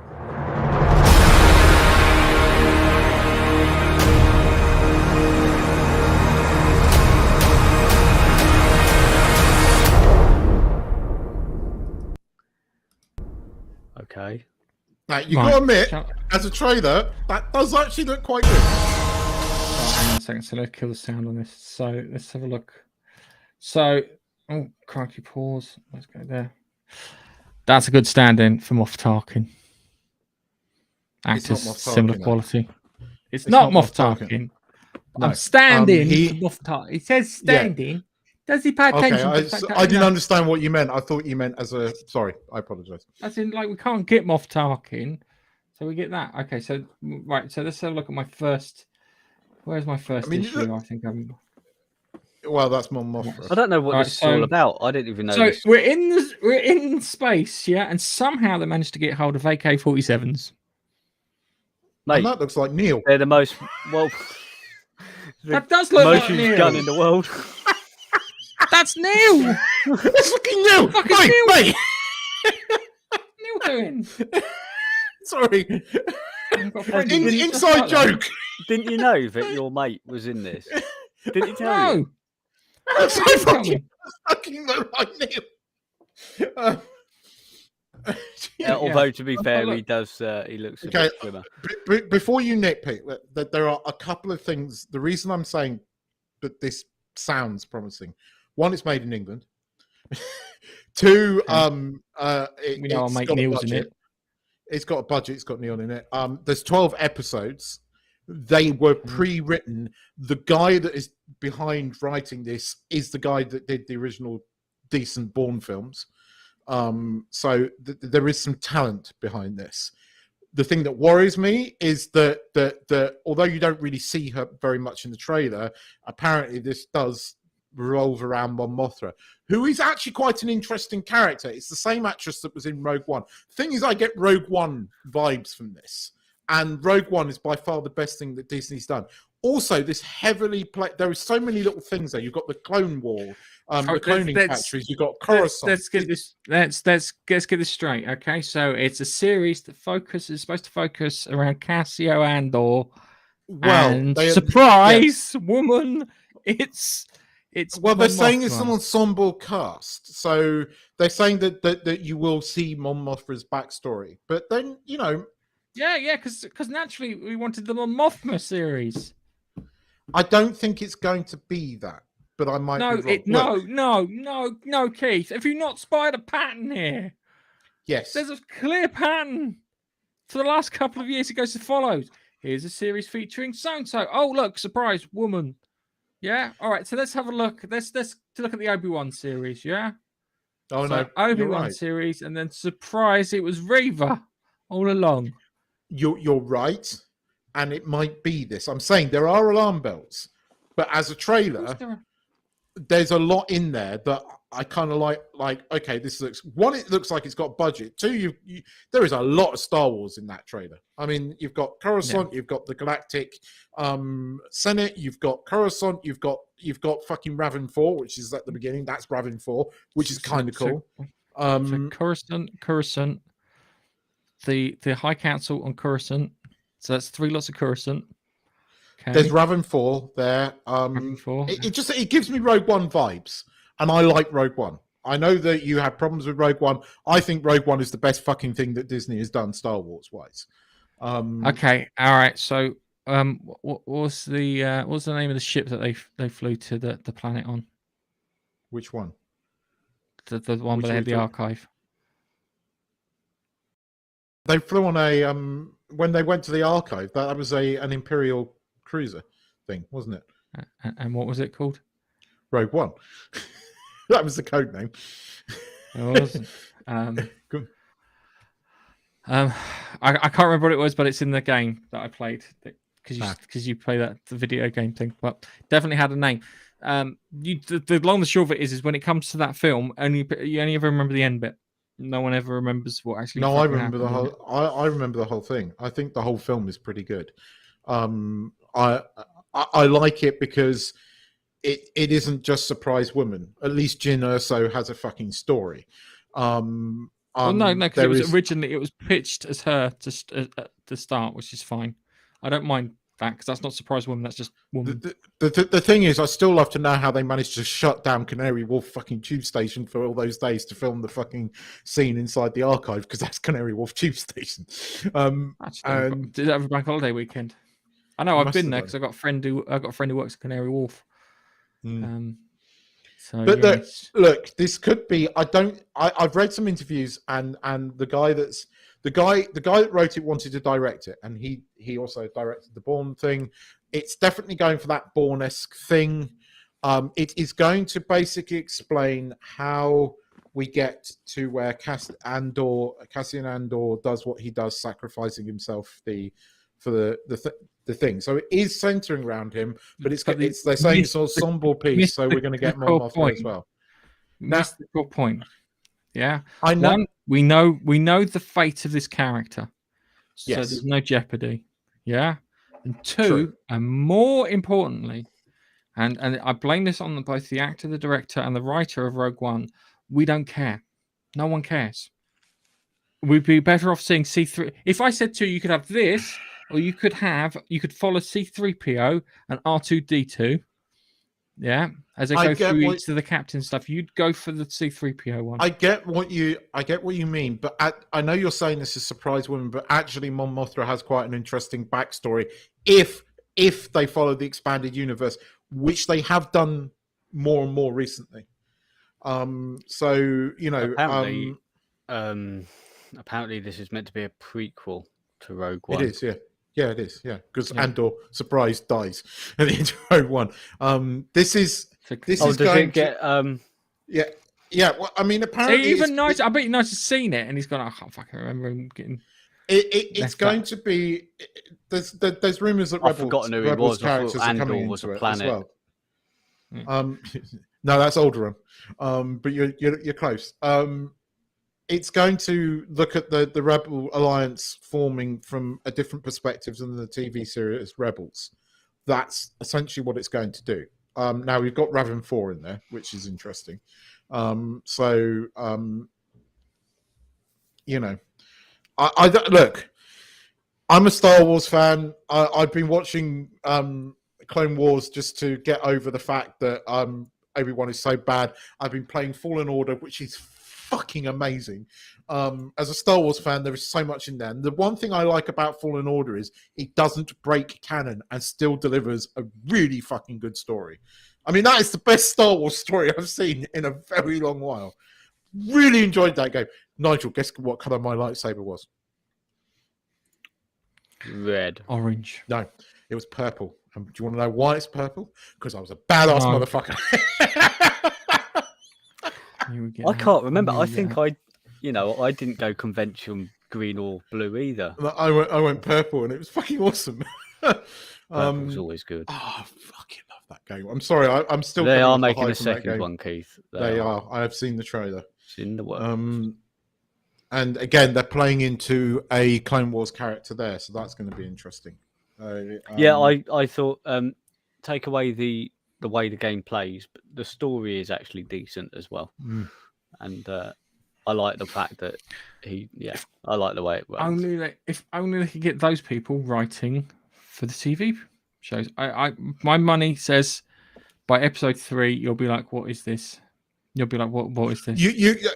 Okay. Now, you Right. got to admit, Shall- as a trailer, that does actually look quite good. Oh, hang on a second. So let's kill the sound on this. So let's have a look. So, oh, crikey, pause. Let's go there. That's a good stand-in for Moff Tarkin. It's not Actors Moff similar Tarkin, though. quality. It's not not Moff Moff Tarkin. Tarkin. No. I'm standing he- for Moff Tarkin. It says Yeah. standing. Does he pay Okay, attention to the fact that, I you didn't know, understand what you meant. I thought you meant as a. Sorry, I apologize. as in, like, we can't get Moff Tarkin, so we get that. Okay, so right, so let's have a look at my first. Where's my first mean, issue? I think I'm. Well, that's Mon Mothra. I don't know what Right, this is all so- about. I didn't even know So this. we're in space, yeah, and somehow they managed to get hold of AK-47s. Mate, And that looks like Neil. they're the most well the That does look most like used Neil. gun in the world. That's Neil. It's fucking Neil. Fucking Wait, Neil. wait. Neil doing? Sorry. I've got a friend In- who's just Inside like that. joke. Didn't you know that your mate was in this? Didn't he tell you? No. That's so Tell me. fucking look like Neil. Although to be Oh, fair, look. he does. He looks a Okay. bit slimmer. Before you nitpick, that there are a couple of things. The reason I'm saying that this sounds promising, one, it's made in England. Two, We know I'll it's make got a Neil's in budget. it. It's got a budget. It's got Neil in it. There's 12 episodes. They were pre-written. The guy that is behind writing this is the guy that did the original decent Bourne films. So there is some talent behind this. The thing that worries me is that although you don't really see her very much in the trailer, apparently this does revolve around Mon Mothra, who is actually quite an interesting character. It's the same actress that was in Rogue One. Thing is, I get Rogue One vibes from this, and Rogue One is by far the best thing that Disney's done. Also, this heavily there are so many little things there. You've got the Clone War, the cloning factories. You've got Coruscant. Let's get this. Let's get this straight. Okay, so it's a series that is supposed to focus around Cassio Andor. And surprise, woman! It's well, they're Mon saying it's an Mothra. ensemble cast, so they're saying that you will see Mon Mothra's backstory. But then Yeah, because naturally we wanted the Mon Mothma series. I don't think it's going to be that. But I might be wrong. No, Keith. Have you not spied a pattern here? Yes. There's a clear pattern. For the last couple of years, it goes as follows. Here's a series featuring so-and-so. Oh, look, surprise, woman. Yeah? All right, so let's have a look. Let's look at the Obi-Wan series, yeah? Oh, So no. Obi-Wan right. series, and then surprise, it was Reva all along. You're right. And it might be this. I'm saying there are alarm bells. But as a trailer, there's a lot in there that I kind of like, okay, this looks... One, it looks like it's got budget. Two, there is a lot of Star Wars in that trailer. I mean, you've got Coruscant, you've got the Galactic Senate, you've got Coruscant, you've got fucking Raven 4, which is at the beginning. That's Raven 4, which is kind of cool. So Coruscant, the High Council on Coruscant. So that's 3 lots of Coruscant. Okay. There's Raven 4 there. Raven 4. It gives me Rogue One vibes, and I like Rogue One. I know that you have problems with Rogue One. I think Rogue One is the best fucking thing that Disney has done Star Wars wise. Okay, all right. So, what was the name of the ship that they flew to the planet on? Which one? The one Which where they had the one? archive. They flew on a when they went to the archive. That was an Imperial cruiser thing, wasn't it? And what was it called? Rogue One. That was the code name. It wasn't. Good. I can't remember what it was, but it's in the game that I played because you play the video game thing. But definitely had a name. The long and short of it is when it comes to that film, you only ever remember the end bit. No one ever remembers what actually. No, I remember the happened, whole. I remember the whole thing. I think the whole film is pretty good. I like it because it isn't just surprise women. At least Jyn Erso has a fucking story. Well, no, because it was originally it was pitched as her to start, which is fine. I don't mind that because that's not surprise woman. That's just woman. The thing is, I still love to know how they managed to shut down Canary Wharf fucking tube station for all those days to film the fucking scene inside the archive because that's Canary Wharf tube station. Did that have a bank holiday weekend? I know I've been there because I got a friend who works at Canary Wharf. So, but yeah, look, this could be. I've read some interviews, and the guy that wrote it wanted to direct it, and he also directed the Bourne thing. It's definitely going for that Bourne-esque thing. It is going to basically explain how we get to where Cassian Andor does what he does, sacrificing himself for the thing. So it is centering around him, but they're saying it's an ensemble piece, so we're going to get more Mothra as well. That's the core point. Yeah, I know. One, we know the fate of this character, so Yes. there's no jeopardy. Yeah, and two, True. and more importantly, and I blame this on both the actor, the director, and the writer of Rogue One. We don't care. No one cares. We'd be better off seeing C3. If I said to you, you could have this, or you could follow C3PO and R2D2. Yeah, as they go through each of the captain stuff, you'd go for the C3PO one. I get what you mean, but I know you're saying this is surprise woman, but actually, Mon Mothra has quite an interesting backstory. If they follow the expanded universe, which they have done more and more recently. So you know, apparently this is meant to be a prequel to Rogue One. It is, yeah. Yeah, it is, yeah. Because Andor, surprise, dies at the end of Rogue One. This is does going it get yeah. Well, I mean, apparently, even nice. I bet you nice has seen it, and he's gone. I can't fucking remember him getting. It's going to be. There's rumors that I've forgotten who he was. characters are coming was into a it planet. as well. No, that's Alderaan. But you're close. It's going to look at the Rebel Alliance forming from a different perspective than the TV series Rebels. That's essentially what it's going to do. Now we've got Raven 4 in there, which is interesting. You know, I look. I'm a Star Wars fan. I've been watching Clone Wars just to get over the fact that Obi-Wan is so bad. I've been playing Fallen Order, which is fucking amazing. As a Star Wars fan, there is so much in there. And the one thing I like about Fallen Order is it doesn't break canon and still delivers a really fucking good story. I mean, that is the best Star Wars story I've seen in a very long while. Really enjoyed that game. Nigel, guess what color my lightsaber was? Red. Orange. No, it was purple. Do you want to know why it's purple? Because I was a badass motherfucker. I can't remember. I think I didn't go convention green or blue either. I went purple, and it was fucking awesome. Purple was always good. Oh, I fucking love that game. I'm sorry, I'm still. They are making a second one, Keith. They are. I have seen the trailer. It's in the works. And again, they're playing into a Clone Wars character there, so that's going to be interesting. I thought take away the way the game plays, but the story is actually decent as well. And I like the fact that I like the way it works. If only they could get those people writing for the TV shows. My money says by episode 3 you'll be like, what is this? You'll be like, what is this?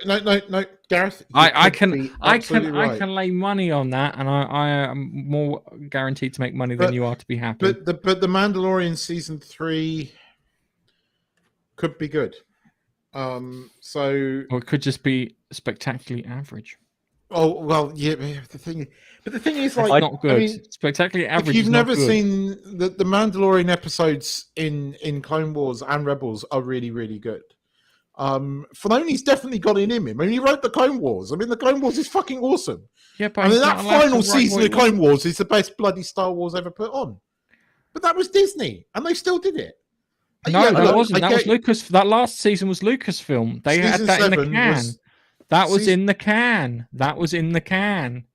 No, Gareth. I could be can absolutely right. lay money on that, and I am more guaranteed to make money than you are to be happy. But the Mandalorian season 3 could be good. So Or it could just be spectacularly average. oh well, yeah. The thing is, like, It's not good. I mean, Spectacularly average. if you've is not never good. seen the Mandalorian episodes in Clone Wars and Rebels are really, really good. Filoni's definitely got it in him. I mean, he wrote the Clone Wars. I mean, the Clone Wars is fucking awesome. Yeah, but I mean, he's that not allowed to final write season what of he Clone wants. Wars is the best bloody Star Wars ever put on. But that was Disney, and they still did it. No, Yeah, that look, wasn't. That I was get- Lucas. That last season was Lucasfilm. They had Season that in the 7 can. was- That was season- in the can. That was in the can.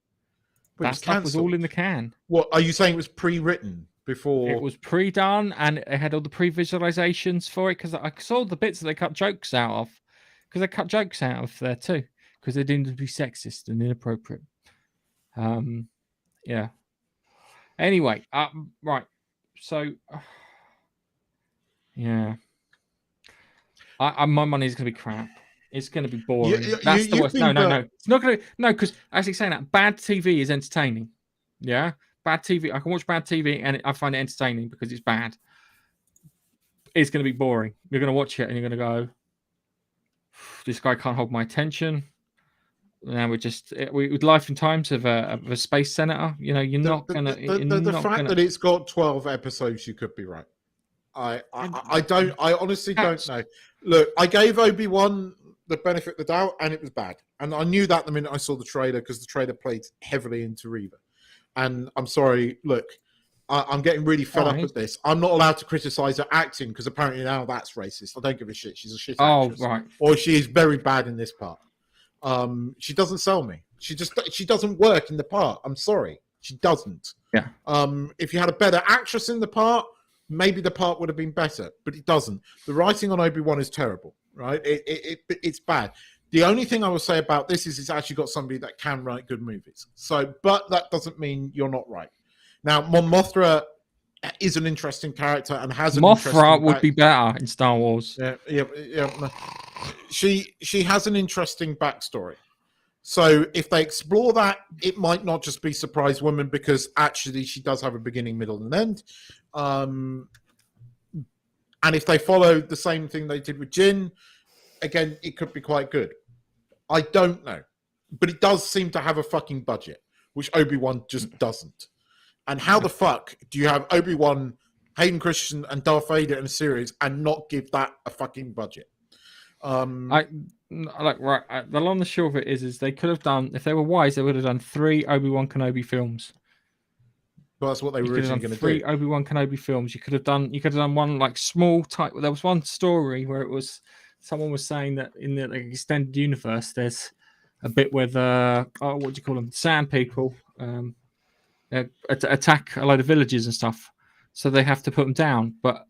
But it That was stuff was all cancelled. in the can. What are you saying? It was pre-written before? It was pre-done, and it had all the pre-visualizations for it. Because I saw the bits that they cut jokes out of. Because they cut jokes out of there too. Because they didn't be sexist and inappropriate. Yeah. Anyway, right. So, yeah. My money is going to be crap. It's going to be boring. That's the you've worst. been No. It's not going to. No, because actually saying that, bad TV is entertaining. Yeah. Bad TV. I can watch bad TV and I find it entertaining because it's bad. It's going to be boring. You're going to watch it and you're going to go, this guy can't hold my attention. Now with life and times of a space senator. You know, you're not gonna. The fact that it's got 12 episodes, you could be right. I honestly don't know. Look, I gave Obi-Wan the benefit of the doubt, and it was bad. And I knew that the minute I saw the trailer, because the trailer played heavily into Reva. And I'm sorry, look, I'm getting really fed up with this. I'm not allowed to criticize her acting because apparently now that's racist. I don't give a shit. She's a shit actress. Oh, right. Or she is very bad in this part. She doesn't sell me. She doesn't work in the part. I'm sorry. She doesn't. Yeah. If you had a better actress in the part, maybe the part would have been better, but it doesn't. The writing on Obi-Wan is terrible, right? It's bad. The only thing I will say about this is it's actually got somebody that can write good movies. So, but that doesn't mean you're not right. Now, Mon Mothra is an interesting character and has an Mothra would be better in Star Wars. Yeah. She has an interesting backstory. So if they explore that, it might not just be Surprise Woman, because actually she does have a beginning, middle, and end. And if they follow the same thing they did with Jin, again, it could be quite good. I don't know. But it does seem to have a fucking budget, which Obi-Wan just doesn't. And how the fuck do you have Obi-Wan, Hayden Christensen, and Darth Vader in a series and not give that a fucking budget? The long and the short of it is they could have done, if they were wise, they would have done 3 Obi-Wan Kenobi films. Well, that's what they were originally going to do. 3 Obi-Wan Kenobi films. You could have done one like small type. There was one story where it was someone was saying that in the extended universe, there's a bit where what do you call them? Sand people attack a load of villages and stuff, so they have to put them down. But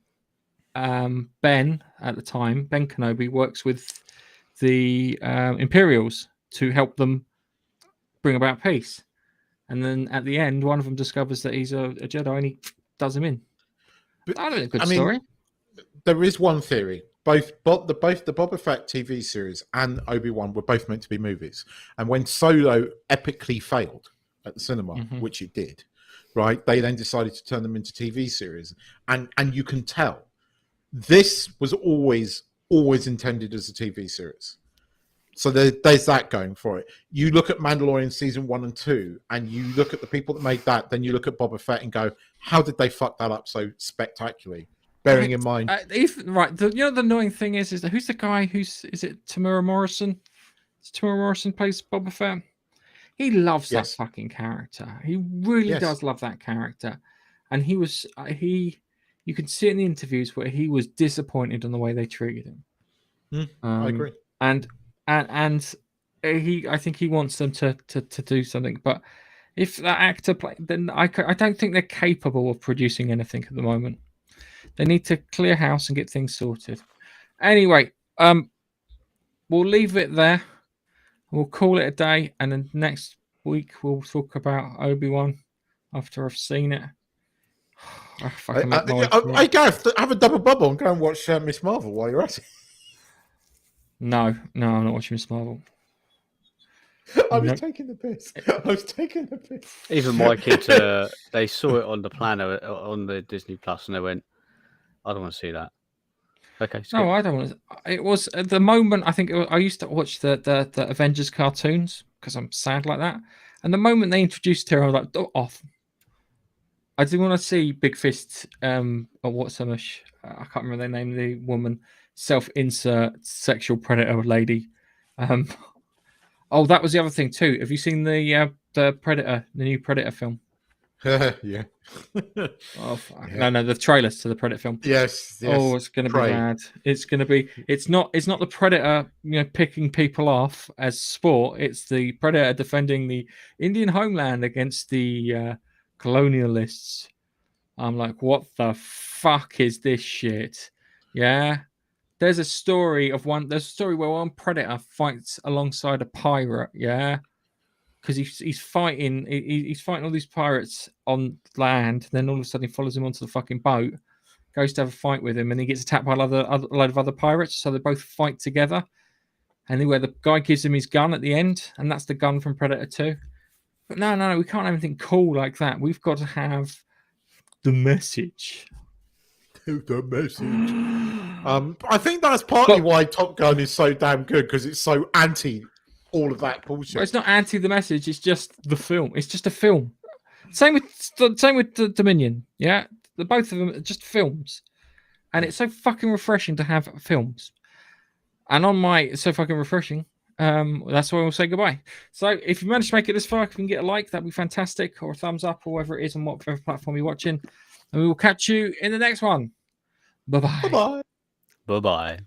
Ben at the time, Ben Kenobi, works with the Imperials to help them bring about peace. And then at the end, one of them discovers that he's a Jedi and he does him in. But I don't know, a good story. There is one theory. Both the Boba Fett TV series and Obi-Wan were both meant to be movies. And when Solo epically failed at the cinema, which it did, right, they then decided to turn them into TV series. And you can tell this was always intended as a TV series. So there's that going for it. You look at Mandalorian season 1 and 2, and you look at the people that made that, then you look at Boba Fett and go, how did they fuck that up so spectacularly? Bearing in mind... the annoying thing is that who's the guy is it Tamura Morrison? Tamura Morrison plays Boba Fett. He loves that fucking character. He really does love that character. And he was... you can see it in the interviews where he was disappointed in the way they treated him. I agree. And I think he wants them to do something. But if that actor play, then I don't think they're capable of producing anything at the moment. They need to clear house and get things sorted. Anyway, we'll leave it there. We'll call it a day, and then next week we'll talk about Obi-Wan after I've seen it. I Gareth, have a double bubble and go and watch Miss Marvel while you're at it. No, I'm not watching Miss Marvel. I was Nope. taking the piss. I was taking the piss. Even my kids, they saw it on the planner on the Disney Plus, and they went, "I don't want to see that." Okay, skip. No, I don't want to. It was at the moment. I think I used to watch the Avengers cartoons because I'm sad like that. And the moment they introduced her, I was like, "Oh, off." I didn't want to see Big Fist. Or what's her mush? I can't remember their name. The woman, self-insert sexual predator lady. Oh, that was the other thing too. Have you seen the Predator, the new Predator film? Yeah. Oh, fuck. Yeah. No, the trailers to the Predator film. Yes. Oh, it's going to be Prey. bad. It's going to be. It's not the Predator, picking people off as sport. It's the Predator defending the Indian homeland against the colonialists. I'm like, what the fuck is this shit? Yeah. There's a story where one predator fights alongside a pirate, yeah, because he's fighting all these pirates on land. Then all of a sudden he follows him onto the fucking boat, goes to have a fight with him, and he gets attacked by a load of other pirates. So they both fight together, and then where the guy gives him his gun at the end, and that's the gun from Predator 2. But no, we can't have anything cool like that. We've got to have the message. The message. I think that's partly why Top Gun is so damn good, because it's so anti all of that bullshit. Well, it's not anti the message. It's just the film. It's just a film. Same with the Dominion. Yeah, the both of them are just films, and it's so fucking refreshing to have films. And on my it's so fucking refreshing. That's why we'll say goodbye. So if you manage to make it this far, if you can get a like, that'd be fantastic, or a thumbs up, or whatever it is on whatever platform you're watching. And we will catch you in the next one. Bye bye. Bye-bye. Bye bye.